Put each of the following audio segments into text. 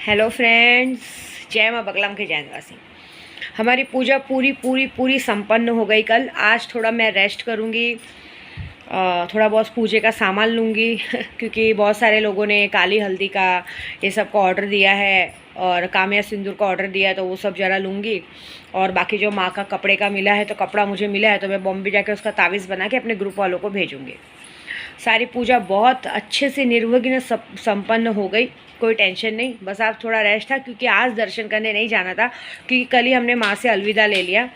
Hello friends, जय माँ बगलाम के जैनवासी। हमारी पूजा पूरी पूरी पूरी संपन्न हो गई कल। आज थोड़ा मैं रेस्ट करूँगी, थोड़ा बहुत पूजे का सामान लूँगी क्योंकि बहुत सारे लोगों ने काली हल्दी का ये सब का ऑर्डर दिया है और काम्या सिंदूर का ऑर्डर दिया है, तो वो सब ज़रा लूँगी। और बाकी जो माँ का कपड़े का मिला है, तो कपड़ा मुझे मिला है तो मैं बॉम्बे जाके उसका तावीज़ बना के अपने ग्रुप वालों को भेजूँगी। सारी पूजा बहुत अच्छे से निर्विघ्न संपन्न हो गई, कोई टेंशन नहीं। बस आप थोड़ा रेस्ट था क्योंकि आज दर्शन करने नहीं जाना था, क्योंकि कल ही हमने माँ से अलविदा ले लिया।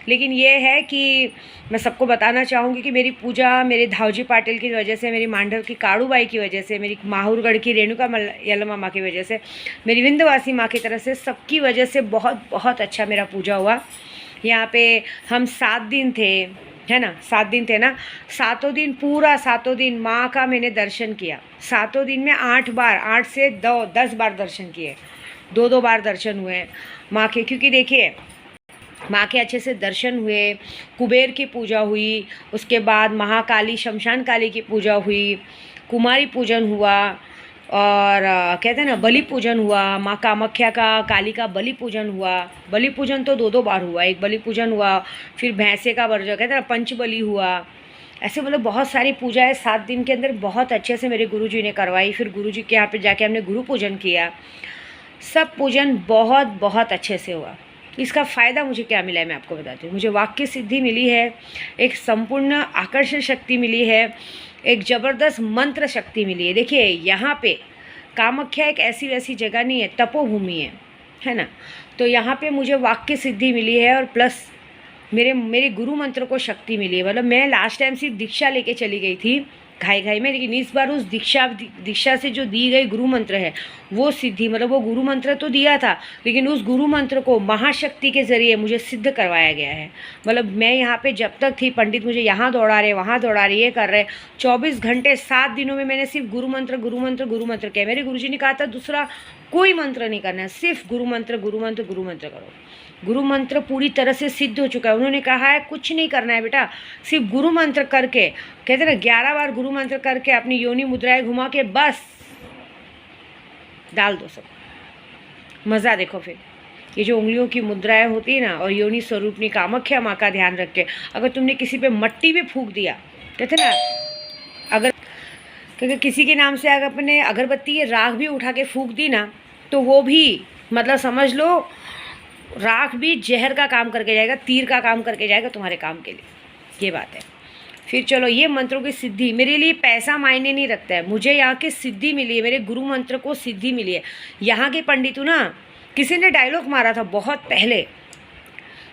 लेकिन ये है कि मैं सबको बताना चाहूँगी कि मेरी पूजा मेरे धावजी पाटिल की वजह से, मेरी मांडर की काड़ूबाई की वजह से, मेरी माहुरगढ़ की रेणुका यल्लमा माँ की वजह से, मेरी विंध्यवासी माँ की तरफ से, सबकी वजह से बहुत बहुत अच्छा मेरा पूजा हुआ। यहाँ पे हम 7 दिन थे, है ना, 7 दिन थे ना। 7 दिन पूरा 7 दिन माँ का मैंने दर्शन किया। 7 दिन में 8 बार, 8 से 10 बार दर्शन किए, 2 बार दर्शन हुए माँ के। क्योंकि देखिए, माँ के अच्छे से दर्शन हुए, कुबेर की पूजा हुई, उसके बाद महाकाली शमशान काली की पूजा हुई, कुमारी पूजन हुआ, और कहते हैं ना बलि पूजन हुआ, माँ कामाख्या का काली का बलि पूजन हुआ। बलि पूजन तो 2 बार हुआ, एक बलि पूजन हुआ, फिर भैंसे का वर्ज कहते हैं ना पंच बलि हुआ। ऐसे मतलब बहुत सारी पूजाएं 7 दिन के अंदर बहुत अच्छे से मेरे गुरुजी ने करवाई। फिर गुरुजी के यहाँ पे जाके हमने गुरु पूजन किया। सब पूजन बहुत बहुत अच्छे से हुआ। इसका फ़ायदा मुझे क्या मिला है मैं आपको बताती हूँ। मुझे वाक्य सिद्धि मिली है, एक संपूर्ण आकर्षण शक्ति मिली है, एक ज़बरदस्त मंत्र शक्ति मिली है। देखिए, यहाँ पे कामाख्या एक ऐसी वैसी जगह नहीं है, तपोभूमि है ना। तो यहाँ पे मुझे वाक्य सिद्धि मिली है और प्लस मेरे गुरु मंत्र को शक्ति मिली है। मतलब मैं लास्ट टाइम सिर्फ दीक्षा लेके चली गई थी घाई में, लेकिन इस बार उस दीक्षा से जो दी गई गुरु मंत्र है वो सिद्धि, मतलब वो गुरु मंत्र तो दिया था, लेकिन उस गुरु मंत्र को महाशक्ति के ज़रिए मुझे सिद्ध करवाया गया है। मतलब मैं यहाँ पे जब तक थी, पंडित मुझे यहाँ दौड़ा रहे, वहाँ दौड़ा रहे, ये कर रहे, 24 घंटे 7 दिनों में मैंने सिर्फ गुरु मंत्र किया। मेरे गुरुजी ने कहा था दूसरा कोई मंत्र नहीं करना है, सिर्फ गुरु मंत्र करो। गुरु मंत्र पूरी तरह से सिद्ध हो चुका है। उन्होंने कहा है कुछ नहीं करना है बेटा, सिर्फ गुरु मंत्र करके, कहते ना 11 बार गुरु मंत्र करके अपनी योनि मुद्राएं घुमा के बस डाल दो सब। मज़ा देखो। फिर ये जो उंगलियों की मुद्राएं होती है ना, और योनि स्वरूपनी कामाख्या माँ का ध्यान रख के अगर तुमने किसी पे मट्टी भी फूंक दिया, कहते ना, अगर क्योंकि किसी के नाम से अगर अपने अगरबत्ती या राख भी उठा के फूंक दी ना, तो वो भी मतलब समझ लो राख भी जहर का काम करके जाएगा, तीर का काम करके जाएगा तुम्हारे काम के लिए। ये बात है। फिर चलो, ये मंत्रों की सिद्धि मेरे लिए पैसा मायने नहीं रखता है। मुझे यहाँ की सिद्धि मिली है, मेरे गुरु मंत्र को सिद्धि मिली है। यहाँ के पंडितों ना, किसी ने डायलॉग मारा था बहुत पहले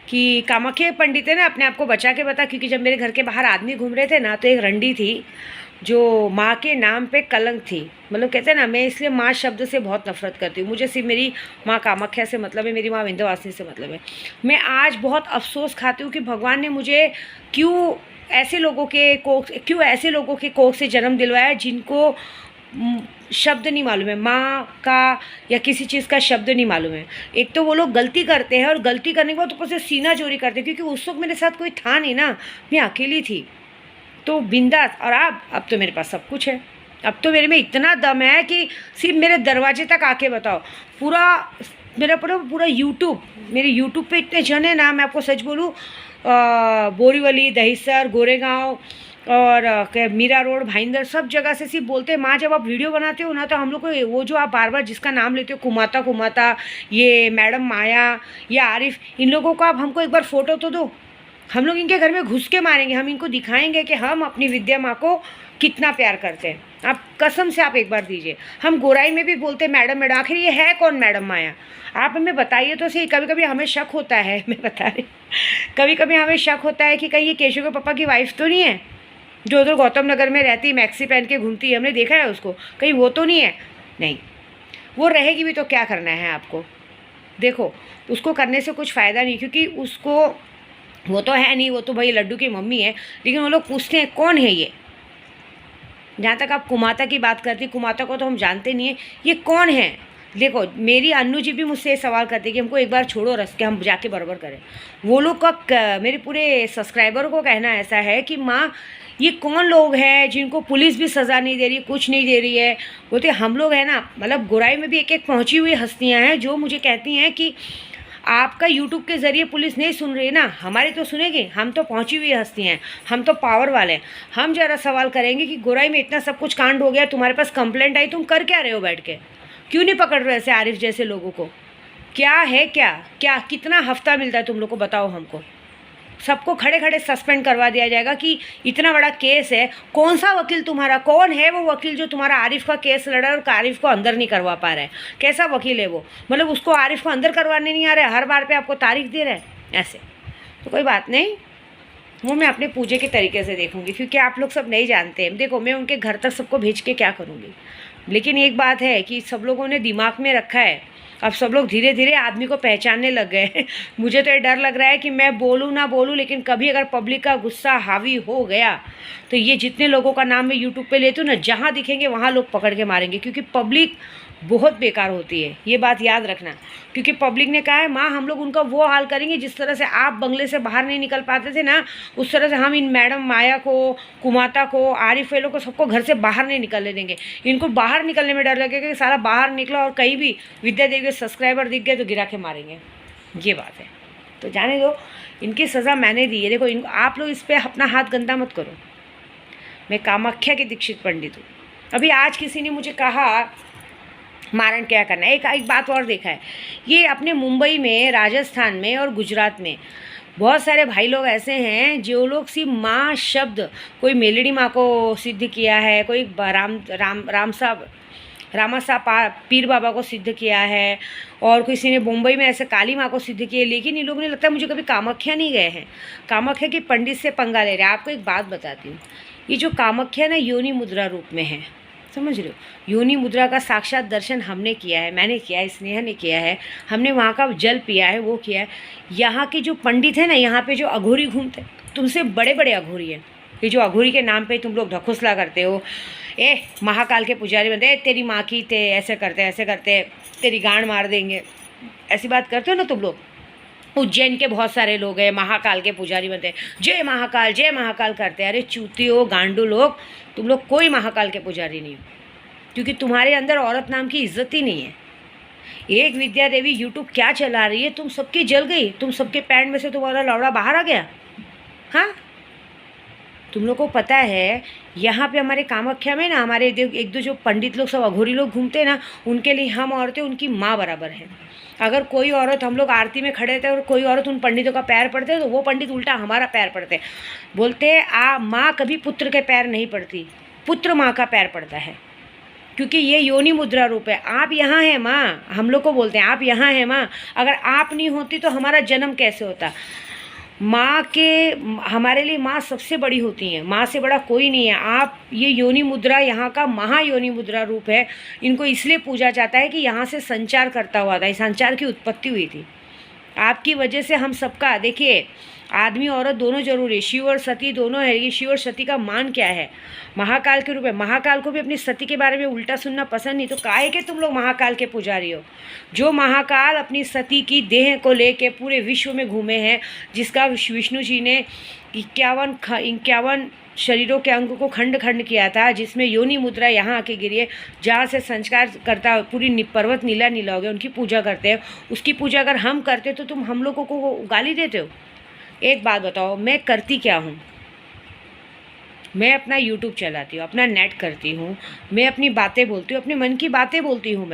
कि कामाख्या पंडित है ना, अपने आप को बचा के बता। क्योंकि जब मेरे घर के बाहर आदमी घूम रहे थे ना, तो एक रंडी थी जो माँ के नाम पे कलंक थी। मतलब कहते हैं ना, मैं इसलिए माँ शब्द से बहुत नफरत करती हूँ। मुझे सिर्फ मेरी माँ कामाख्या से मतलब है, मेरी माँ विंध्यवासिनी से मतलब है। मैं आज बहुत अफसोस खाती हूँ कि भगवान ने मुझे क्यों ऐसे लोगों के कोख से जन्म दिलवाया जिनको शब्द नहीं मालूम है, माँ का या किसी चीज़ का शब्द नहीं मालूम है। एक तो वो लोग गलती करते हैं, और गलती करने के बाद ऊपर से सीना चोरी करते हैं, क्योंकि उस वक्त मेरे साथ कोई था नहीं ना, मैं अकेली थी, तो बिंदास। और अब तो मेरे पास सब कुछ है। अब तो मेरे में इतना दम है कि सिर्फ मेरे दरवाजे तक आके बताओ। पूरा यूट्यूब, मेरे यूट्यूब पे इतने जन है ना, मैं आपको सच बोलूँ, बोरीवली, दहिसर, गोरेगांव और मीरा रोड, भाईंदर, सब जगह से सिर्फ बोलते हैं, माँ जब आप वीडियो बनाते हो ना, तो हम लोग को वो जो आप बार बार जिसका नाम लेते हो, कुमाता, ये मैडम माया या आरिफ, इन लोगों को आप हमको एक बार फ़ोटो तो दो, हम लोग इनके घर में घुस के मारेंगे। हम इनको दिखाएंगे कि हम अपनी विद्या माँ को कितना प्यार करते हैं। आप कसम से आप एक बार दीजिए। हम गोराई में भी बोलते मैडम, आखिर ये है कौन मैडम माया? आप हमें बताइए तो सही। कभी कभी हमें शक होता है, मैं बता रही, कभी कभी हमें शक होता है कि कहीं ये केशव के पापा की वाइफ तो नहीं है, जो उधर गौतम नगर में रहती, मैक्सी पहन के घूमती है, हमने देखा है उसको, कहीं वो तो नहीं है? नहीं, वो रहेगी भी तो क्या करना है आपको? देखो, उसको करने से कुछ फ़ायदा नहीं, क्योंकि उसको वो तो है नहीं, वो तो भाई लड्डू की मम्मी है। लेकिन वो लोग पूछते हैं कौन है ये। जहाँ तक आप कुमाता की बात करती, कुमाता को तो हम जानते नहीं है, ये कौन है? देखो मेरी अन्नू जी भी मुझसे ये सवाल करते कि हमको एक बार छोड़ो रस के हम जाके बराबर करें। वो लोग का मेरे पूरे सब्सक्राइबर को कहना ऐसा है कि माँ ये कौन लोग हैं जिनको पुलिस भी सज़ा नहीं दे रही, कुछ नहीं दे रही है। बोलते हम लोग हैं ना, मतलब गुराई में भी एक एक पहुँची हुई हस्तियाँ हैं जो मुझे कहती हैं कि आपका यूट्यूब के ज़रिए पुलिस नहीं सुन रही है ना, हमारी तो सुनेगी, हम तो पहुंची हुई हस्तियाँ हैं, हम तो पावर वाले हैं। हम ज़रा सवाल करेंगे कि गुराई में इतना सब कुछ कांड हो गया, तुम्हारे पास कंप्लेंट आई, तुम कर क्या रहे हो बैठ के? क्यों नहीं पकड़ रहे ऐसे आरिफ जैसे लोगों को? क्या है क्या क्या कितना हफ्ता मिलता है तुम लोग को, बताओ हमको। सबको खड़े खड़े सस्पेंड करवा दिया जाएगा कि इतना बड़ा केस है। कौन सा वकील तुम्हारा, कौन है वो वकील जो तुम्हारा आरिफ का केस लड़ा और आरिफ को अंदर नहीं करवा पा रहा है? कैसा वकील है वो? मतलब उसको आरिफ को अंदर करवाने नहीं आ रहा है, हर बार पे आपको तारीख दे रहा है ऐसे। तो कोई बात नहीं, वो मैं अपने पूजे के तरीके से देखूंगी, क्योंकि आप लोग सब नहीं जानते हैं। देखो मैं उनके घर तक सबको भेज के क्या करूँगी, लेकिन एक बात है कि सब लोगों ने दिमाग में रखा है, अब सब लोग धीरे धीरे आदमी को पहचानने लग गए। मुझे तो ये डर लग रहा है कि मैं बोलूँ ना बोलूँ, लेकिन कभी अगर पब्लिक का गुस्सा हावी हो गया तो ये जितने लोगों का नाम मैं यूट्यूब पे लेती हूँ ना, जहाँ दिखेंगे वहाँ लोग पकड़ के मारेंगे, क्योंकि पब्लिक बहुत बेकार होती है, ये बात याद रखना। क्योंकि पब्लिक ने कहा है माँ हम लोग उनका वो हाल करेंगे जिस तरह से आप बंगले से बाहर नहीं निकल पाते थे ना, उस तरह से हम इन मैडम माया को, कुमाता को, आरिफ वेलो को, सबको घर से बाहर नहीं निकलने देंगे। इनको बाहर निकलने में डर लगेगा कि सारा बाहर निकला और कहीं भी विद्या देवी के सब्सक्राइबर दिख गए तो गिरा के मारेंगे, ये बात है। तो जाने दो, इनकी सज़ा मैंने दी है। देखो आप लोग इस पर अपना हाथ गंदा मत करो। मैं कामाख्या के दीक्षित पंडित हूँ। अभी आज किसी ने मुझे कहा मारण क्या करना है। एक बात और देखा है, ये अपने मुंबई में, राजस्थान में और गुजरात में बहुत सारे भाई लोग ऐसे हैं जो लोग सिर्फ माँ शब्द, कोई मेलड़ी माँ को सिद्ध किया है, कोई रामासा पीर बाबा को सिद्ध किया है, और किसी ने मुंबई में ऐसे काली माँ को सिद्ध किया, लेकिन इन लोगों ने लगता है मुझे कभी कामाख्या नहीं गए हैं। कामाख्या के पंडित से पंगा ले रहे हैं। आपको एक बात बताती हूँ, ये जो कामाख्या ना योनि मुद्रा रूप में है, समझ रहे हो? योनि मुद्रा का साक्षात दर्शन हमने किया है, मैंने किया है, स्नेहा ने किया है, हमने वहाँ का जल पिया है, वो किया है। यहाँ के जो पंडित हैं ना, यहाँ पे जो अघोरी घूमते, तुमसे बड़े बड़े अघोरी हैं। ये जो अघोरी के नाम पे तुम लोग ढकोसला करते हो, महाकाल के पुजारी बनते, तेरी माँ की थे, ऐसे करते, तेरी गांड मार देंगे, ऐसी बात करते हो ना तुम लोग। उज्जैन के बहुत सारे लोग हैं, महाकाल के पुजारी बनते हैं, जय महाकाल करते हैं। अरे चूतियो गांडू लोग, तुम लोग कोई महाकाल के पुजारी नहीं हो, क्योंकि तुम्हारे अंदर औरत नाम की इज्जत ही नहीं है। एक विद्या देवी यूट्यूब क्या चला रही है, तुम सबकी जल गई, तुम सबके पैंट में से तुम्हारा लौड़ा बाहर आ गया। हाँ, तुम लोग को पता है यहाँ पे हमारे कामाख्या में ना, हमारे एक दो जो पंडित लोग सब अघोरी लोग घूमते हैं ना, उनके लिए हम औरतें उनकी माँ बराबर हैं। अगर कोई औरत, हम लोग आरती में खड़े थे और कोई औरत उन पंडितों का पैर पड़ते तो वो पंडित उल्टा हमारा पैर पड़ते। बोलते माँ कभी पुत्र के पैर नहीं पड़ती, पुत्र माँ का पैर पड़ता है, क्योंकि ये योनि मुद्रा रूप है। आप यहाँ हैं माँ, हम लोग को बोलते हैं आप यहाँ हैं माँ। अगर आप नहीं होती तो हमारा जन्म कैसे होता? माँ के, हमारे लिए माँ सबसे बड़ी होती हैं, माँ से बड़ा कोई नहीं है। आप ये योनि मुद्रा यहाँ का महायोनि मुद्रा रूप है। इनको इसलिए पूजा जाता है कि यहाँ से संचार करता हुआ था, इस संचार की उत्पत्ति हुई थी। आपकी वजह से हम सबका, देखिए आदमी औरत दोनों जरूरी है, शिव और सती दोनों है। ये शिव और सती का मान क्या है? महाकाल के रूप में। महाकाल को भी अपनी सती के बारे में उल्टा सुनना पसंद नहीं, तो काहे के तुम लोग महाकाल के पुजारी हो? जो महाकाल अपनी सती की देह को लेके पूरे विश्व में घूमे हैं, जिसका विष्णु जी ने 51 शरीरों के अंग को खंड खंड किया था, जिसमें योनि मुद्रा यहाँ आके गिरी है, जहाँ से संस्कार करता पूरी पर्वत नीला नीला हो गया, उनकी पूजा करते हैं। उसकी पूजा अगर हम करते तो तुम हम लोगों को गाली देते हो? एक बात बताओ, मैं करती क्या हूँ? मैं अपना यूट्यूब चलाती हूँ, अपना नेट करती हूँ, मैं अपनी बातें बोलती हूँ, अपने मन की बातें बोलती हूँ।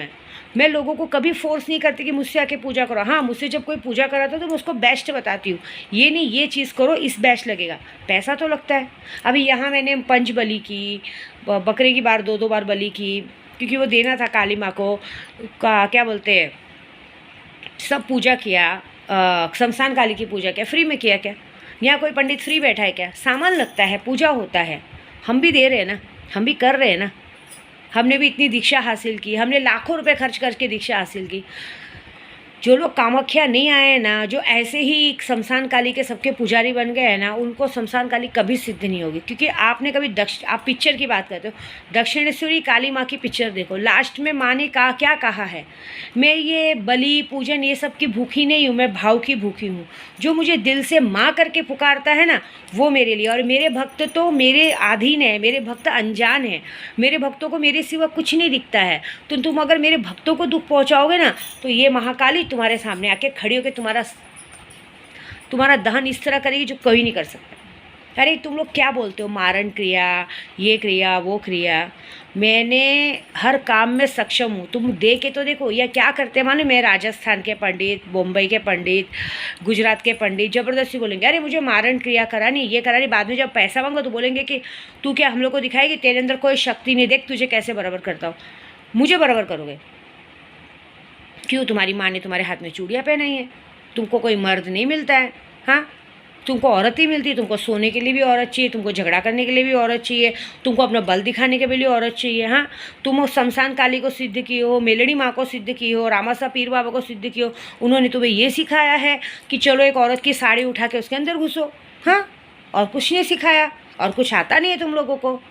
मैं लोगों को कभी फोर्स नहीं करती कि मुझसे आके पूजा करो। हाँ, मुझसे जब कोई पूजा कराता है तो मैं उसको बेस्ट बताती हूँ, ये नहीं ये चीज़ करो, इस बेस्ट लगेगा। पैसा तो लगता है। अभी यहाँ मैंने पंच बलि की, बकरे की बार 2 बार बलि की, क्योंकि वो देना था काली माँ को, क्या बोलते हैं, सब पूजा किया, शमशान काली की पूजा किया, फ्री में किया क्या? यहाँ कोई पंडित फ्री बैठा है क्या? सामान लगता है, पूजा होता है, हम भी दे रहे हैं ना, हम भी कर रहे हैं ना। हमने भी इतनी दीक्षा हासिल की, हमने लाखों रुपए खर्च करके दीक्षा हासिल की। जो लोग कामाख्या नहीं आए हैं ना, जो ऐसे ही शमशान काली के सबके पुजारी बन गए हैं ना, उनको शमशान काली कभी सिद्ध नहीं होगी। क्योंकि आपने कभी आप पिक्चर की बात करते हो, दक्षिणेश्वरी काली माँ की पिक्चर देखो, लास्ट में माँ ने क्या कहा है, मैं ये बलि पूजन ये सब की भूखी नहीं हूँ, मैं भाव की भूखी हूँ। जो मुझे दिल से माँ करके पुकारता है ना, वो मेरे लिए। और मेरे भक्त तो मेरे अधीन है, मेरे भक्त अनजान है, मेरे भक्तों को मेरे सिवा कुछ नहीं दिखता है। तो तुम अगर मेरे भक्तों को दुख पहुँचाओगे ना, तो ये महाकाली तुम्हारे सामने आके खड़ी होकर तुम्हारा दहन इस तरह करेगी जो कोई नहीं कर सकता। अरे तुम लोग क्या बोलते हो, मारण क्रिया, ये क्रिया, वो क्रिया। मैंने हर काम में सक्षम हूँ, तुम दे के तो देखो। या क्या करते हैं मानो, मैं राजस्थान के पंडित, मुंबई के पंडित, गुजरात के पंडित ज़बरदस्ती बोलेंगे अरे मुझे मारण क्रिया करानी, ये करानी। बाद में जब पैसा मांगो तो बोलेंगे कि तू क्या हम लोग को दिखाएगी, तेरे अंदर कोई शक्ति नहीं, देख तुझे कैसे बराबर करता हूँ। मुझे बराबर करोगे क्यों? तुम्हारी माँ ने तुम्हारे हाथ में चूड़ियाँ पहनाई है, तुमको कोई मर्द नहीं मिलता है, हाँ तुमको औरत ही मिलती है। तुमको सोने के लिए भी औरत चाहिए, तुमको झगड़ा करने के लिए भी औरत चाहिए, तुमको अपना बल दिखाने के लिए औरत चाहिए। हाँ तुम शमशान काली को सिद्ध की हो, मेलड़ी माँ को सिद्ध की हो, रामासा पीर बाबा को सिद्ध की हो, उन्होंने तुम्हें ये सिखाया है कि चलो एक औरत की साड़ी उठा के उसके अंदर घुसो। हाँ और कुछ नहीं सिखाया, और कुछ आता नहीं है तुम लोगों को।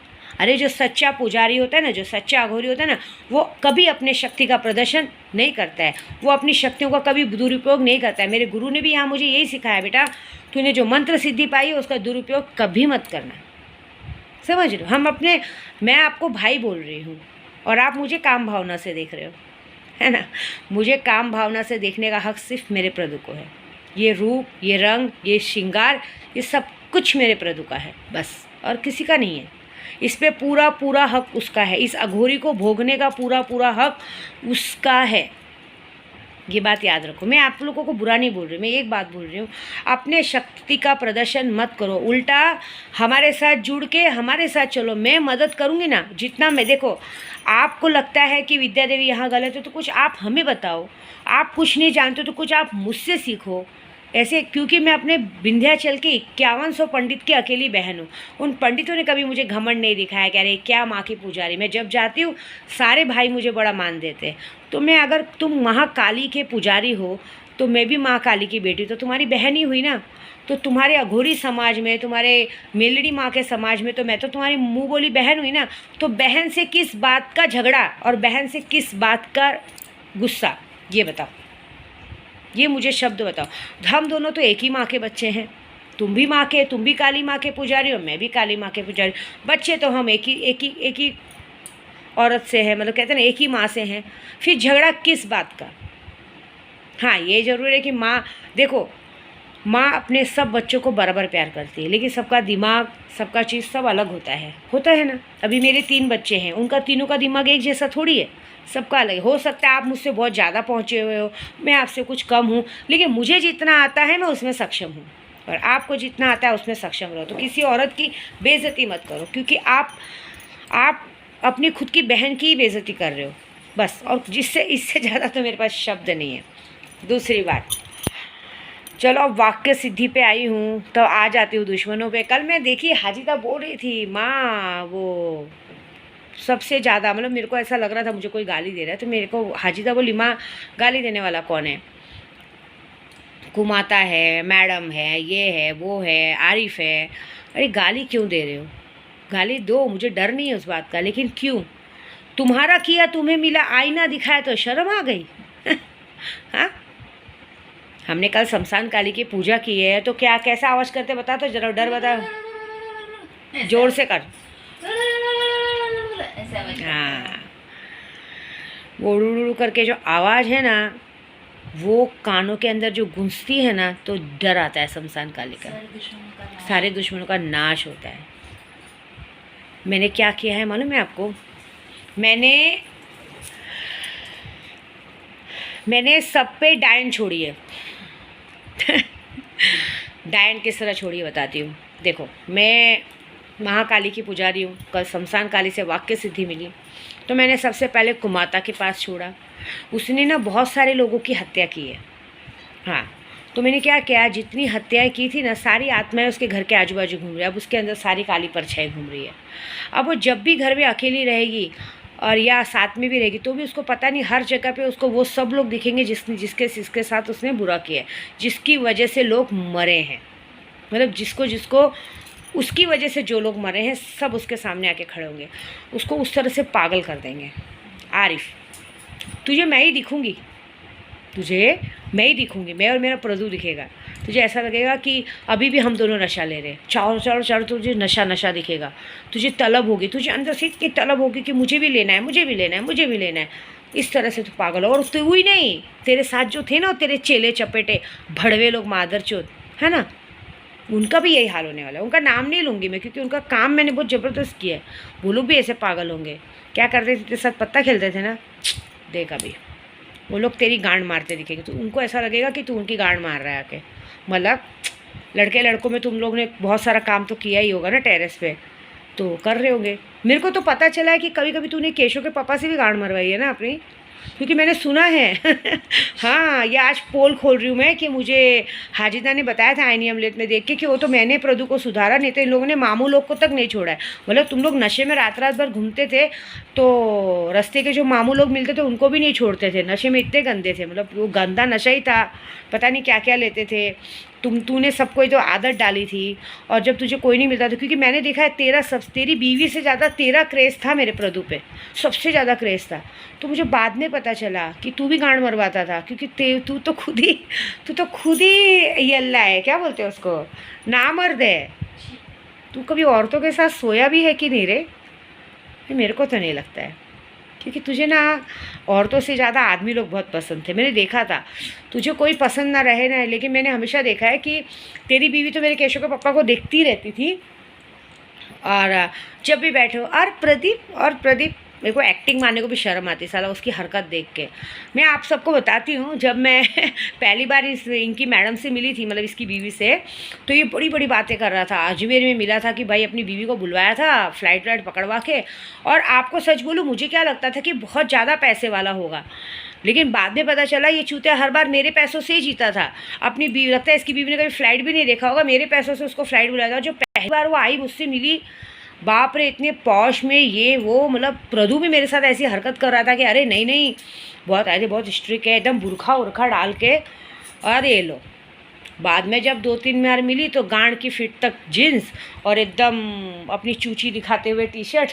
अरे जो सच्चा पुजारी होता है ना, जो सच्चा अघोरी होता है ना, वो कभी अपने शक्ति का प्रदर्शन नहीं करता है, वो अपनी शक्तियों का कभी दुरुपयोग नहीं करता है। मेरे गुरु ने भी यहाँ मुझे यही सिखाया, बेटा तूने जो मंत्र सिद्धि पाई है उसका दुरुपयोग कभी मत करना। समझ रहे हो? मैं आपको भाई बोल रही हूँ और आप मुझे काम भावना से देख रहे हो, है ना। मुझे काम भावना से देखने का हक सिर्फ मेरे प्रभु को है। ये रूप, ये रंग, ये श्रृंगार, ये सब कुछ मेरे प्रभु का है बस, और किसी का नहीं है। इस पे पूरा पूरा हक उसका है, इस अघोरी को भोगने का पूरा पूरा हक उसका है। ये बात याद रखो। मैं आप लोगों को बुरा नहीं बोल रही, मैं एक बात बोल रही हूँ, अपने शक्ति का प्रदर्शन मत करो, उल्टा हमारे साथ जुड़ के हमारे साथ चलो। मैं मदद करूँगी ना जितना मैं। देखो आपको लगता है कि विद्या देवी यहाँ गलत है तो कुछ आप हमें बताओ, आप कुछ नहीं जानते तो कुछ आप मुझसे सीखो ऐसे। क्योंकि मैं अपने विंध्याचल के 5100 पंडित की अकेली बहन हूँ। उन पंडितों ने कभी मुझे घमंड नहीं दिखाया कि अरे क्या माँ की पुजारी। मैं जब जाती हूँ सारे भाई मुझे बड़ा मान देते हैं। तो मैं, अगर तुम महाकाली के पुजारी हो तो मैं भी माँ काली की बेटी, तो तुम्हारी बहन ही हुई ना। तो तुम्हारे अघोरी समाज में, तुम्हारे मेलड़ी माँ के समाज में तो मैं तो तुम्हारी मुँह बोली बहन हुई ना। तो बहन से किस बात का झगड़ा और बहन से किस बात का गुस्सा, ये बताओ, ये मुझे शब्द बताओ। हम दोनों तो एक ही माँ के बच्चे हैं। तुम भी माँ के, तुम भी काली माँ के पुजारी हो, मैं भी काली माँ के पुजारी। बच्चे तो हम एक ही औरत से हैं, मतलब कहते हैं ना एक ही माँ से हैं। फिर झगड़ा किस बात का? हाँ ये ज़रूर है कि माँ, देखो माँ अपने सब बच्चों को बराबर प्यार करती है, लेकिन सबका दिमाग, सबका चीज़ सब अलग होता है ना। अभी मेरे 3 बच्चे हैं, उनका तीनों का दिमाग एक जैसा थोड़ी है, सबका अलग है। हो सकता है आप मुझसे बहुत ज़्यादा पहुँचे हुए हो, मैं आपसे कुछ कम हूँ, लेकिन मुझे जितना आता है मैं उसमें सक्षम हूँ, और आपको जितना आता है उसमें सक्षम रहो। तो किसी औरत की बेइज्जती मत करो, क्योंकि आप अपनी खुद की बहन की ही बेइज्जती कर रहे हो बस। और इससे ज़्यादा तो मेरे पास शब्द नहीं है। दूसरी बात, चलो अब वाक्य सिद्धि पे आई हूँ तो आ जाती हूँ दुश्मनों पे। कल मैं देखी हाजिदा बोल रही थी, माँ वो सबसे ज़्यादा, मतलब मेरे को ऐसा लग रहा था मुझे कोई गाली दे रहा है, तो मेरे को हाजिदा बोली माँ गाली देने वाला कौन है? कुमाता है, मैडम है, ये है, वो है, आरिफ है। अरे गाली क्यों दे रहे हो? गाली दो, मुझे डर नहीं है उस बात का, लेकिन क्यों? तुम्हारा किया तुम्हें मिला, आईना दिखाया तो शर्म आ गई। हाँ हमने कल शमशान काली की पूजा की है, तो क्या कैसा आवाज़ करते बता तो जरा, डर बता, जोर से कर। हाँ वो उड़ू करके जो आवाज़ है ना, वो कानों के अंदर जो गूंजती है ना, तो डर आता है शमशान काली का। सारे दुश्मनों का नाश होता है। मैंने क्या किया है मालूम है आपको? मैंने सब पे डायन छोड़ी है। डायन किस तरह छोड़ी है बताती हूँ। देखो मैं महाकाली की पुजारी हूँ, कल शमशान काली से वाक्य सिद्धि मिली, तो मैंने सबसे पहले कुमाता के पास छोड़ा। उसने ना बहुत सारे लोगों की हत्या की है। हाँ तो मैंने क्या किया, जितनी हत्याएं की थी ना, सारी आत्माएं उसके घर के आजू बाजू घूम रही है। अब उसके अंदर सारी काली परछाई घूम रही है। अब वो जब भी घर में अकेली रहेगी और या साथ में भी रहेगी तो भी उसको पता नहीं, हर जगह पे उसको वो सब लोग दिखेंगे जिसके साथ उसने बुरा किया है, जिसकी वजह से लोग मरे हैं, मतलब जिसको उसकी वजह से जो लोग मरे हैं सब उसके सामने आके खड़े होंगे, उसको उस तरह से पागल कर देंगे। आरिफ, तुझे मैं ही दिखूंगी, तुझे मैं ही दिखूंगी, मैं और मेरा प्रदू दिखेगा। तुझे ऐसा लगेगा कि अभी भी हम दोनों नशा ले रहे हैं, चारों तुझे नशा दिखेगा, तुझे तलब होगी, तुझे अंदर से इतनी तलब होगी कि मुझे भी लेना है, मुझे भी लेना है, मुझे भी लेना है। इस तरह से तू पागल हो। और तू ही नहीं, तेरे साथ जो थे ना तेरे चेले चपेटे भड़वे लोग मादरचोद, है ना, उनका भी यही हाल होने वाला है। उनका नाम नहीं लूँगी मैं, क्योंकि उनका काम मैंने बहुत ज़बरदस्त किया है। वो लोग भी ऐसे पागल होंगे। क्या करते थे तेरे साथ, पत्ता खेलते थे ना, देख अभी वो लोग तेरी गांड मारते दिखेंगे, तो उनको ऐसा लगेगा कि तू उनकी गांड मार रहा है आके। मतलब लड़कों में तुम लोग ने बहुत सारा काम तो किया ही होगा ना टेरेस पे, तो कर रहे होंगे। मेरे को तो पता चला है कि कभी कभी तूने केशव के पापा से भी गांड मरवाई है ना अपनी, क्योंकि मैंने सुना है। हाँ, ये आज पोल खोल रही हूँ मैं कि मुझे हाजिदा ने बताया था आईनी अमलेट में देख के कि वो तो मैंने प्रदू को सुधारा, नहीं तो इन लोगों ने मामू लोग को तक नहीं छोड़ा है। मतलब तुम लोग नशे में रात भर घूमते थे तो रास्ते के जो मामू लोग मिलते थे उनको भी नहीं छोड़ते थे। नशे में इतने गंदे थे, मतलब वो गंदा नशा ही था, पता नहीं क्या क्या लेते थे। तूने सबको जो आदत डाली थी, और जब तुझे कोई नहीं मिलता था, क्योंकि मैंने देखा है तेरी बीवी से ज़्यादा तेरा क्रेज़ था मेरे प्रदू पे, सबसे ज़्यादा क्रेज़ था। तो मुझे बाद में पता चला कि तू भी गांड मरवाता था, क्योंकि तू तो खुद ही ये अल्लाह है, क्या बोलते हैं उसको, नामर्द है। तू कभी औरतों के साथ सोया भी है कि नहीं रे? मेरे को तो नहीं लगता है, क्योंकि तुझे ना औरतों से ज़्यादा आदमी लोग बहुत पसंद थे। मैंने देखा था, तुझे कोई पसंद ना रहे ना, लेकिन मैंने हमेशा देखा है कि तेरी बीवी तो मेरे केशव के पापा को देखती रहती थी, और जब भी बैठे हो। और प्रदीप मेरे को एक्टिंग मारने को भी शर्म आती साला उसकी हरकत देख के। मैं आप सबको बताती हूँ, जब मैं पहली बार इनकी मैडम से मिली थी, मतलब इसकी बीवी से, तो ये बड़ी बड़ी बातें कर रहा था। अजमेर में मिला था कि भाई अपनी बीवी को बुलवाया था फ्लाइट पकड़वा के, और आपको सच बोलूँ मुझे क्या लगता था कि बहुत ज़्यादा पैसे वाला होगा, लेकिन बाद में पता चला ये चूतिया हर बार मेरे पैसों से ही जीता था। अपनी बीवी, लगता है इसकी बीवी ने कभी फ्लाइट भी नहीं देखा होगा, मेरे पैसों से उसको फ्लाइट बुलाया था। जो पहली बार वो आई मुझसे मिली, बाप रे इतने पॉश में ये वो, मतलब प्रदू भी मेरे साथ ऐसी हरकत कर रहा था कि अरे नहीं बहुत ऐसे बहुत स्ट्रिक्ट है, एकदम बुरखा उरखा डाल के। और ये लो बाद में जब 2-3 बार मिली तो गांड की फिट तक जीन्स और एकदम अपनी चूची दिखाते हुए टी शर्ट।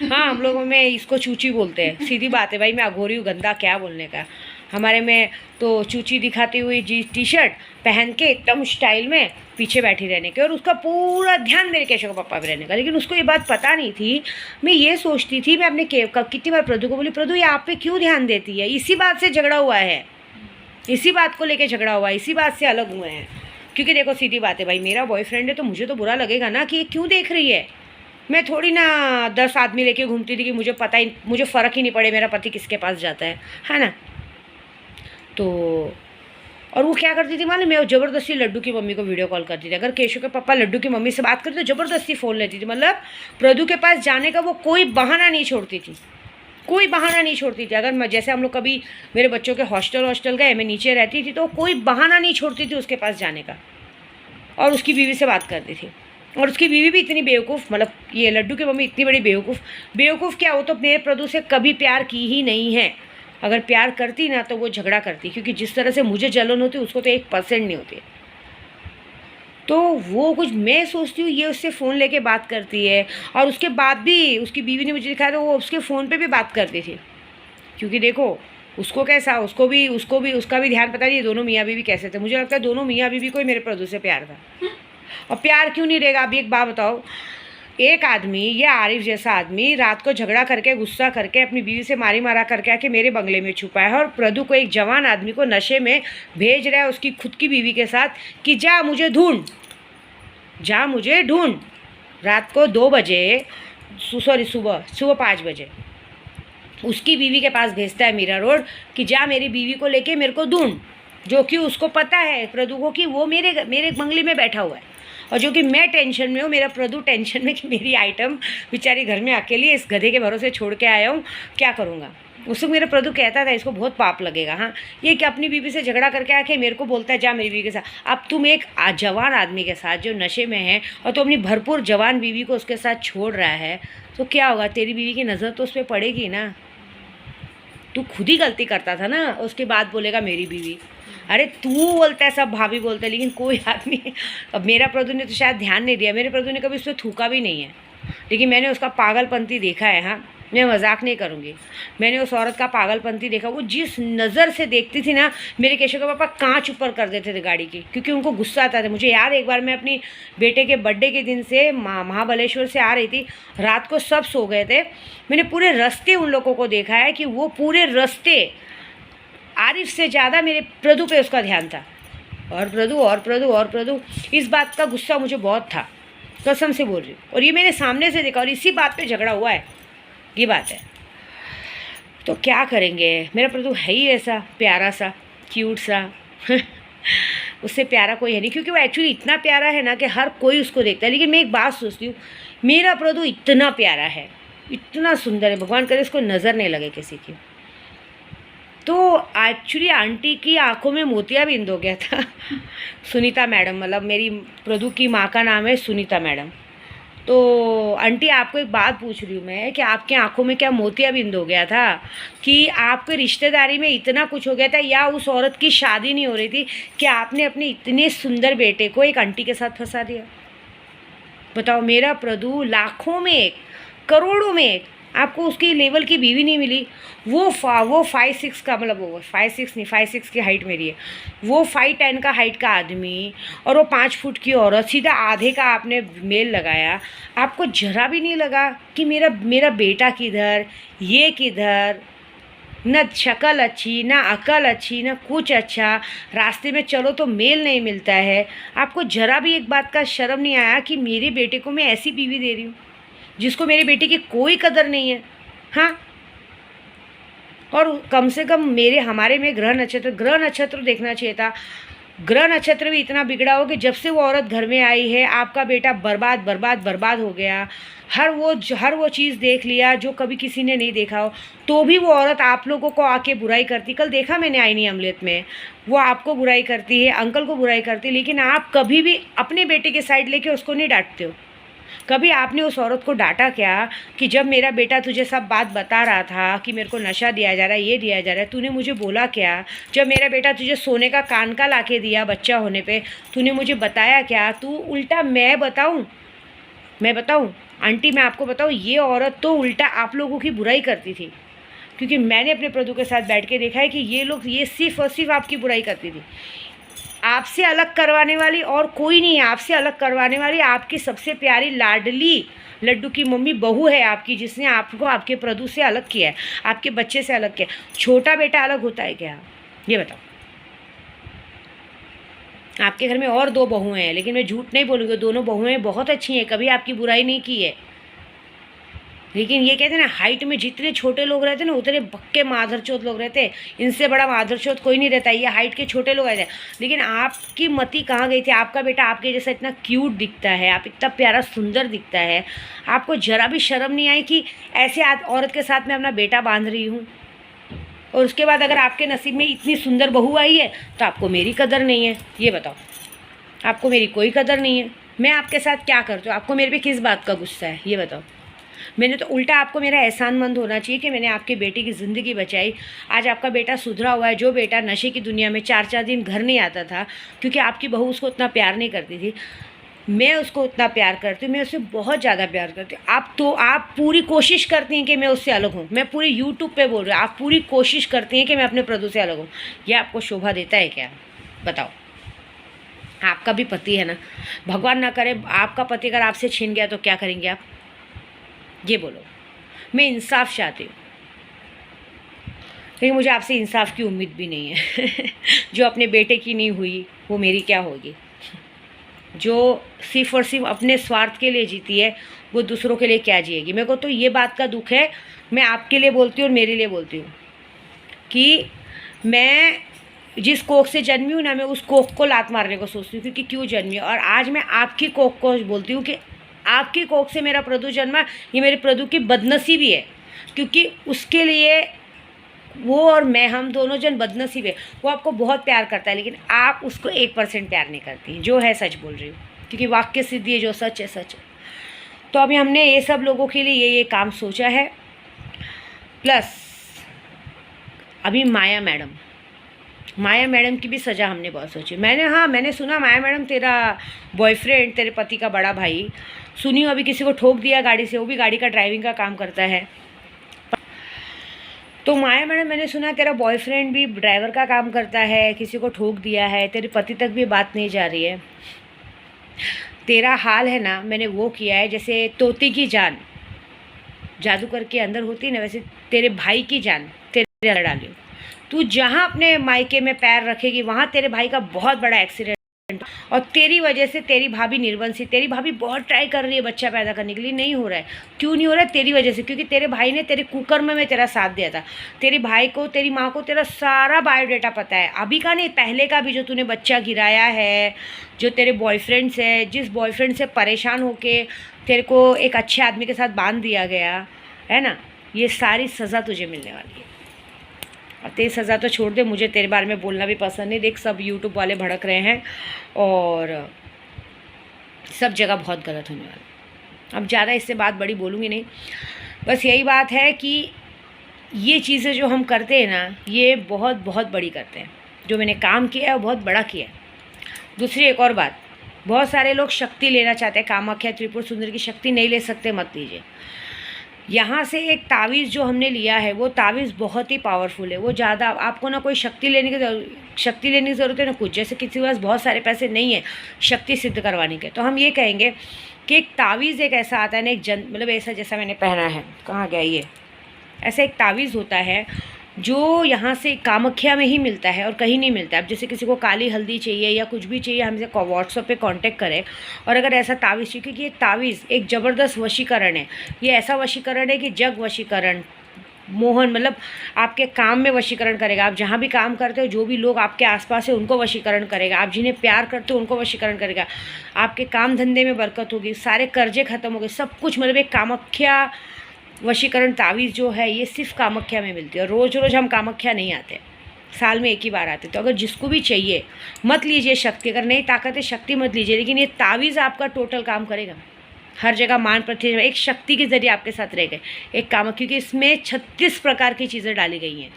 हाँ, हम लोगों में इसको चूची बोलते हैं, सीधी बात है भाई, मैं अघोरी हूँ, गंदा क्या बोलने का। हमारे में तो चूची दिखाती हुई टी शर्ट पहन के एकदम स्टाइल में पीछे बैठी रहने के, और उसका पूरा ध्यान मेरे केशव का पापा पे रहने का। लेकिन उसको ये बात पता नहीं थी। मैं ये सोचती थी, मैं अपने कितनी बार प्रदू को बोली, प्रदू ये आप पे क्यों ध्यान देती है? इसी बात से झगड़ा हुआ है, इसी बात को लेके झगड़ा हुआ है, इसी बात से अलग हुए हैं। क्योंकि देखो सीधी बात है भाई, मेरा बॉयफ्रेंड है तो मुझे तो बुरा लगेगा ना कि ये क्यों देख रही है। मैं थोड़ी ना 10 आदमी लेके घूमती थी कि मुझे फ़र्क ही नहीं पड़े मेरा पति किसके पास जाता है ना। तो और वो क्या करती थी मालूम, मैं ज़बरदस्ती लड्डू की मम्मी को वीडियो कॉल करती थी। अगर केशव के पापा लड्डू की मम्मी से बात करते तो ज़बरदस्ती फ़ोन लेती थी। मतलब प्रदू के पास जाने का वो कोई बहाना नहीं छोड़ती थी, कोई बहाना नहीं छोड़ती थी। अगर मैं, जैसे हम लोग कभी मेरे बच्चों के हॉस्टल गए, मैं नीचे रहती थी, तो कोई बहाना नहीं छोड़ती थी उसके पास जाने का, और उसकी बीवी से बात करती थी। और उसकी बीवी भी इतनी बेवकूफ़, मतलब ये लड्डू की मम्मी इतनी बड़ी बेवकूफ़ क्या, वो तो मेरे प्रदू से कभी प्यार की ही नहीं है। अगर प्यार करती ना तो वो झगड़ा करती, क्योंकि जिस तरह से मुझे जलन होती उसको तो 1% नहीं होती। तो वो कुछ, मैं सोचती हूँ ये उससे फ़ोन लेके बात करती है, और उसके बाद भी उसकी बीवी ने मुझे दिखाया तो वो उसके फ़ोन पे भी बात करती थी। क्योंकि देखो उसको कैसा, उसको भी उसका भी ध्यान, पता नहीं दोनों मियाँ बीवी कैसे थे। मुझे लगता है दोनों मियाँ बीवी को ही मेरे प्रदू से प्यार था। और प्यार क्यों नहीं रहेगा? अभी एक बात बताओ, एक आदमी, ये आरिफ जैसा आदमी, रात को झगड़ा करके, गुस्सा करके, अपनी बीवी से मारा करके आके मेरे बंगले में छुपा है, और प्रदू को, एक जवान आदमी को नशे में भेज रहा है उसकी खुद की बीवी के साथ कि जा मुझे ढूंढ। रात को 2 बजे, सुबह 5 बजे उसकी बीवी के पास भेजता है मीरा रोड कि जा मेरी बीवी को लेके मेरे को ढूंढ। जो कि उसको पता है प्रदू को कि वो मेरे बंगले में बैठा हुआ है, और जो कि मैं टेंशन में हूँ, मेरा प्रदू टेंशन में कि मेरी आइटम बेचारी घर में अकेली इस गधे के भरोसे छोड़ के आया हूँ, क्या करूँगा। उसको मेरा प्रभु कहता था इसको बहुत पाप लगेगा। हाँ, ये कि अपनी बीवी से झगड़ा करके आके मेरे को बोलता है जा मेरी बीवी के साथ। अब तुम एक जवान आदमी के साथ जो नशे में है और तो अपनी भरपूर जवान बीवी को उसके साथ छोड़ रहा है, तो क्या होगा, तेरी बीवी की नज़र तो उस पर पड़ेगी ना। तू खुद ही गलती करता था ना, उसके बाद बोलेगा मेरी बीवी। अरे तू बोलता है, सब भाभी बोलते हैं, लेकिन कोई आदमी, अब मेरा प्रभु ने तो शायद ध्यान नहीं दिया, मेरे प्रभु ने कभी उस पर थूका भी नहीं है, लेकिन मैंने उसका पागलपंती देखा है। हाँ, मैं मजाक नहीं करूँगी, मैंने उस औरत का पागलपंती देखा। वो जिस नज़र से देखती थी ना, मेरे केशव के पापा कांच ऊपर कर देते थे गाड़ी की, क्योंकि उनको गुस्सा आता था। मुझे याद, एक बार मैं अपनी बेटे के बर्थडे के दिन से महाबलेश्वर से आ रही थी, रात को सब सो गए थे, मैंने पूरे रास्ते उन लोगों को देखा है कि वो पूरे रास्ते आरिफ से ज़्यादा मेरे प्रभु पे उसका ध्यान था। और प्रभु और प्रभु और प्रभु, इस बात का गुस्सा मुझे बहुत था, कसम से बोल रही हूँ। और ये मैंने सामने से देखा और इसी बात पे झगड़ा हुआ है, ये बात है। तो क्या करेंगे, मेरा प्रभु है ही ऐसा प्यारा सा, क्यूट सा उससे प्यारा कोई है नहीं, क्योंकि वो एक्चुअली इतना प्यारा है ना कि हर कोई उसको देखता है। लेकिन मैं एक बात सोचती हूँ, मेरा प्रभु इतना प्यारा है, इतना सुंदर है, भगवान करे इसको नज़र नहीं लगे किसी की। तो एक्चुअली आंटी की आंखों में मोतियाबिंद हो गया था सुनीता मैडम, मतलब मेरी प्रभु की माँ का नाम है सुनीता मैडम। तो आंटी आपको एक बात पूछ रही हूँ मैं कि आपकी आंखों में क्या मोतियाबिंद हो गया था, कि आपके रिश्तेदारी में इतना कुछ हो गया था, या उस औरत की शादी नहीं हो रही थी कि आपने अपने इतने सुंदर बेटे को एक आंटी के साथ फंसा दिया? बताओ, मेरा प्रभु लाखों में एक, करोड़ों में एक, आपको उसकी लेवल की बीवी नहीं मिली। वो 5'6" का, मतलब वो 5'6" नहीं, 5'6" की हाइट मेरी है, वो 5'10" का हाइट का आदमी, और वो 5 फुट की औरत, सीधा आधे का आपने मेल लगाया। आपको जरा भी नहीं लगा कि मेरा बेटा किधर, ये किधर, न शक्ल अच्छी, ना अकल अच्छी, ना कुछ अच्छा, रास्ते में चलो तो मेल नहीं मिलता है। आपको जरा भी एक बात का शर्म नहीं आया कि मेरे बेटे को मैं ऐसी बीवी दे रही हूँ जिसको मेरे बेटे की कोई कदर नहीं है? हाँ, और कम से कम हमारे में ग्रह नक्षत्र देखना चाहिए था। ग्रह नक्षत्र भी इतना बिगड़ा हो कि जब से वो औरत घर में आई है, आपका बेटा बर्बाद हो गया। हर वो चीज़ देख लिया जो कभी किसी ने नहीं देखा हो, तो भी वो औरत आप लोगों को आके बुराई करती। कल देखा मैंने आईनी अमलेट में, वो आपको बुराई करती है, अंकल को बुराई करती है, लेकिन आप कभी भी अपने बेटे के साइड लेके उसको नहीं डांटते हो। कभी आपने उस औरत को डांटा क्या कि जब मेरा बेटा तुझे सब बात बता रहा था कि मेरे को नशा दिया जा रहा है, ये दिया जा रहा है, तूने मुझे बोला क्या? जब मेरा बेटा तुझे सोने का कान का ला के दिया बच्चा होने पे, तूने मुझे बताया क्या? तू उल्टा मैं बताऊं आंटी, मैं आपको बताऊं, ये औरत तो उल्टा आप लोगों की बुराई करती थी, क्योंकि मैंने अपने प्रभु के साथ बैठ के देखा है कि ये सिर्फ और सिर्फ आपकी बुराई करती थी। आपसे अलग करवाने वाली और कोई नहीं है। आपसे अलग करवाने वाली आपकी सबसे प्यारी लाडली लड्डू की मम्मी बहू है आपकी, जिसने आपको आपके प्रभु से अलग किया है, आपके बच्चे से अलग किया। छोटा बेटा अलग होता है क्या? ये बताओ। आपके घर में और 2 बहुएं हैं, लेकिन मैं झूठ नहीं बोलूँगी, दोनों बहुएं बहुत अच्छी हैं, कभी आपकी बुराई नहीं की है। लेकिन ये कहते हैं ना, हाइट में जितने छोटे लोग रहते हैं ना, उतने पक्के माधरचोद लोग रहते हैं। इनसे बड़ा माधरचोद कोई नहीं रहता, ये हाइट के छोटे लोग रहते हैं। लेकिन आपकी मति कहाँ गई थी? आपका बेटा आपके जैसा इतना क्यूट दिखता है, आप इतना प्यारा सुंदर दिखता है, आपको जरा भी शर्म नहीं आई कि ऐसे औरत के साथ मैं अपना बेटा बांध रही हूँ? और उसके बाद अगर आपके नसीब में इतनी सुंदर बहू आई है तो आपको मेरी कदर नहीं है? ये बताओ, आपको मेरी कोई कदर नहीं है? मैं आपके साथ क्या करती हूँ? आपको मेरे पे किस बात का गुस्सा है? ये बताओ। मैंने तो उल्टा, आपको मेरा एहसानमंद होना चाहिए कि मैंने आपके बेटे की ज़िंदगी बचाई। आज आपका बेटा सुधरा हुआ है। जो बेटा नशे की दुनिया में 4-4 दिन घर नहीं आता था क्योंकि आपकी बहू उसको उतना प्यार नहीं करती थी, मैं उसको उतना प्यार करती हूँ, मैं उससे बहुत ज़्यादा प्यार करती हूँ। आप पूरी कोशिश करती हैं कि मैं उससे अलग हूँ। मैं पूरी यूट्यूब पे बोल रही हूँ, आप पूरी कोशिश करती हैं कि मैं अपने प्रभु से अलग हूँ। यह आपको शोभा देता है क्या? बताओ। आपका भी पति है ना, भगवान ना करे आपका पति अगर आपसे छीन गया तो क्या करेंगे आप? ये बोलो। मैं इंसाफ चाहती हूँ, लेकिन मुझे आपसे इंसाफ की उम्मीद भी नहीं है जो अपने बेटे की नहीं हुई वो मेरी क्या होगी? जो सिर्फ और सिर्फ अपने स्वार्थ के लिए जीती है वो दूसरों के लिए क्या जिएगी? मेरे को तो ये बात का दुख है। मैं आपके लिए बोलती हूँ और मेरे लिए बोलती हूँ कि मैं जिस कोख से जन्मी हूँ ना, मैं उस कोख को लात मारने को सोचती हूँ, क्योंकि क्यों जन्मी। और आज मैं आपकी कोख को बोलती हूँ कि आपकी कोख से मेरा प्रभु जन्मा, ये मेरे प्रभु की बदनसीबी है, क्योंकि उसके लिए वो और मैं, हम दोनों जन बदनसीब है। वो आपको बहुत प्यार करता है, लेकिन आप उसको 1% प्यार नहीं करती। जो है सच बोल रही हूँ, क्योंकि वाक्य सिद्धि है, जो सच है सच है। तो अभी हमने ये सब लोगों के लिए ये काम सोचा है। प्लस अभी माया मैडम की भी सज़ा हमने बहुत सोची। मैंने सुना माया मैडम तेरा बॉयफ्रेंड, तेरे पति का बड़ा भाई, सुनी हो अभी किसी को ठोक दिया गाड़ी से, वो भी गाड़ी का ड्राइविंग का काम करता है। तो माया मैडम, मैंने सुना तेरा बॉयफ्रेंड भी ड्राइवर का काम करता है, किसी को ठोक दिया है, तेरे पति तक भी बात नहीं जा रही है। तेरा हाल है ना, मैंने वो किया है जैसे तोते की जान जादूगर के अंदर होती है ना, वैसे तेरे भाई की जान तेरे अंदर डाली। तू जहाँ अपने मायके में पैर रखेगी वहाँ तेरे भाई का बहुत बड़ा एक्सीडेंट, और तेरी वजह से तेरी भाभी निर्वंशी, तेरी भाभी बहुत ट्राई कर रही है बच्चा पैदा करने के लिए, नहीं हो रहा है। क्यों नहीं हो रहा है? तेरी वजह से, क्योंकि तेरे भाई ने तेरे कुकर्म में तेरा साथ दिया था। तेरे भाई को, तेरी माँ को तेरा सारा बायोडाटा पता है, अभी का नहीं पहले का भी, जो तूने बच्चा गिराया है, जो तेरे बॉयफ्रेंड से, जिस बॉयफ्रेंड से परेशान होके तेरे को एक अच्छे आदमी के साथ बांध दिया गया है ना, ये सारी सज़ा तुझे मिलने वाली है। और तेरी सज़ा तो छोड़ दे, मुझे तेरे बारे में बोलना भी पसंद नहीं। देख, सब यूट्यूब वाले भड़क रहे हैं और सब जगह बहुत गलत होने वाला। अब ज़्यादा इससे बात बड़ी बोलूँगी नहीं, बस यही बात है कि ये चीज़ें जो हम करते हैं ना, ये बहुत बहुत बड़ी करते हैं। जो मैंने काम किया है वो बहुत बड़ा किया है। दूसरी एक और बात, बहुत सारे लोग शक्ति लेना चाहते हैं, कामाख्या त्रिपुर सुंदरी की शक्ति नहीं ले सकते, मत लीजिए। यहाँ से एक तावीज़ जो हमने लिया है, वो तावीज़ बहुत ही पावरफुल है। वो ज़्यादा आपको ना कोई शक्ति लेने की ज़रूरत है ना कुछ। जैसे किसी के पास बहुत सारे पैसे नहीं है शक्ति सिद्ध करवाने के, तो हम ये कहेंगे कि एक तावीज़ एक ऐसा आता है ना, एक मतलब ऐसा जैसा मैंने पहना है, कहाँ गया ये, ऐसा एक तावीज़ होता है जो यहाँ से कामाख्या में ही मिलता है और कहीं नहीं मिलता है। अब जैसे किसी को काली हल्दी चाहिए या कुछ भी चाहिए, हमसे व्हाट्सएप पे कांटेक्ट करें, और अगर ऐसा तावीज़ चाहिए, क्योंकि ये तावीज़ एक ज़बरदस्त वशीकरण है। ये ऐसा वशीकरण है कि जग वशीकरण, मोहन, मतलब आपके काम में वशीकरण करेगा। आप जहाँ भी काम करते हो, जो भी लोग आपके आसपास है उनको वशीकरण करेगा। आप जिन्हें प्यार करते हो उनको वशीकरण करेगा। आपके काम धंधे में बरकत होगी, सारे कर्जे खत्म हो गए, सब कुछ। मतलब एक कामाख्या वशीकरण तावीज़ जो है, ये सिर्फ कामाख्या में मिलती है। और रोज़ रोज़ हम कामाख्या नहीं आते, साल में एक ही बार आते। तो अगर जिसको भी चाहिए मत लीजिए शक्ति, अगर नहीं ताकत है शक्ति मत लीजिए, लेकिन ये तावीज़ आपका टोटल काम करेगा। हर जगह मान प्रतिष्ठा एक शक्ति के ज़रिए आपके साथ रह गए, एक काम, क्योंकि इसमें 36 प्रकार की चीज़ें डाली गई हैं।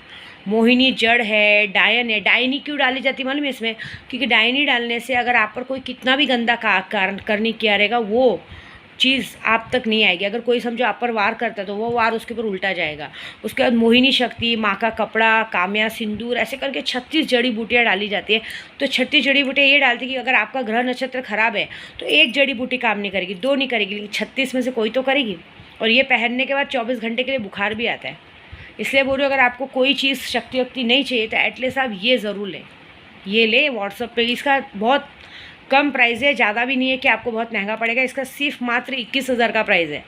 मोहिनी जड़ है, डायन है। डायनी क्यों डाली जाती मालूम है इसमें? क्योंकि डायनी डालने से अगर आप पर कोई कितना भी गंदा कारण करनी किया रहेगा, वो चीज़ आप तक नहीं आएगी। अगर कोई समझो आप पर वार करता है तो वो वार उसके ऊपर उल्टा जाएगा। उसके बाद मोहिनी शक्ति, माँ का कपड़ा, काम्या, सिंदूर, ऐसे करके 36 जड़ी बूटियाँ डाली जाती है। तो 36 जड़ी बूटियाँ ये डालती है कि अगर आपका ग्रह नक्षत्र खराब है तो एक जड़ी बूटी काम नहीं करेगी, 2 नहीं करेगी, लेकिन 36 में से कोई तो करेगी। और ये पहनने के बाद 24 घंटे के लिए बुखार भी आता है। इसलिए बोलो, अगर आपको कोई चीज़ शक्ति वक्ति नहीं चाहिए तो एटलीस्ट आप ये ज़रूर लें। ये ले व्हाट्सएप पे, इसका बहुत कम प्राइस है, ज़्यादा भी नहीं है कि आपको बहुत महंगा पड़ेगा। इसका सिर्फ मात्र 21,000 का प्राइस है।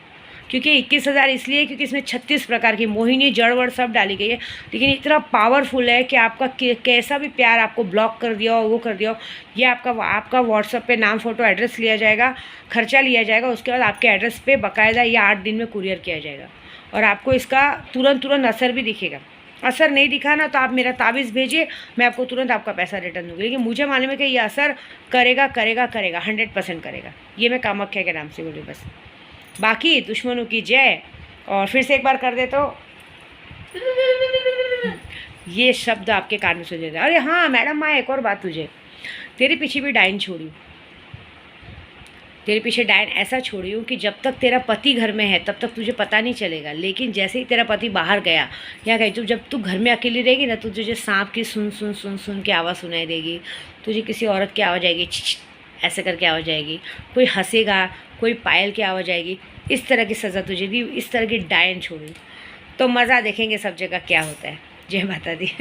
क्योंकि 21,000 इसलिए क्योंकि इसमें 36 प्रकार की मोहिनी जड़ वड़ सब डाली गई है, लेकिन इतना पावरफुल है कि आपका कैसा भी प्यार आपको ब्लॉक कर दिया हो, वो कर दिया हो, ये आपका व्हाट्सएप पे नाम, फ़ोटो, एड्रेस लिया जाएगा, खर्चा लिया जाएगा। उसके बाद आपके एड्रेस पे बाकायदा ये 8 दिन में कुरियर किया जाएगा, और आपको इसका तुरंत असर भी दिखेगा। असर नहीं दिखा ना तो आप मेरा तावीज़ भेजिए, मैं आपको तुरंत आपका पैसा रिटर्न दूँगी। लेकिन मुझे मालूम है कि ये असर करेगा 100% करेगा। ये मैं कामाख्या के नाम से बोली बस। बाकी दुश्मनों की जय। और फिर से एक बार कर दे तो ये शब्द आपके कान में सुन जाता है। अरे हाँ मैडम, मैं एक और बात तुझे, तेरे पीछे भी डायन छोड़ी, तेरे पीछे डायन ऐसा छोड़ी हूँ कि जब तक तेरा पति घर में है तब तक तुझे पता नहीं चलेगा। लेकिन जैसे ही तेरा पति बाहर गया या कहीं, तो जब तू घर में अकेली रहेगी ना, तो तुझे सांप की सुन सुन सुन सुन की आवाज़ सुनाई देगी, तुझे किसी औरत की आवाज़ आएगी, ऐसे करके आवाज़ आएगी, कोई हंसेगा, कोई पायल की आवाज़ आएगी। इस तरह की सज़ा तुझे दी, इस तरह की डायन छोड़ी। तो मज़ा देखेंगे सब जगह क्या होता है। जय माता दी।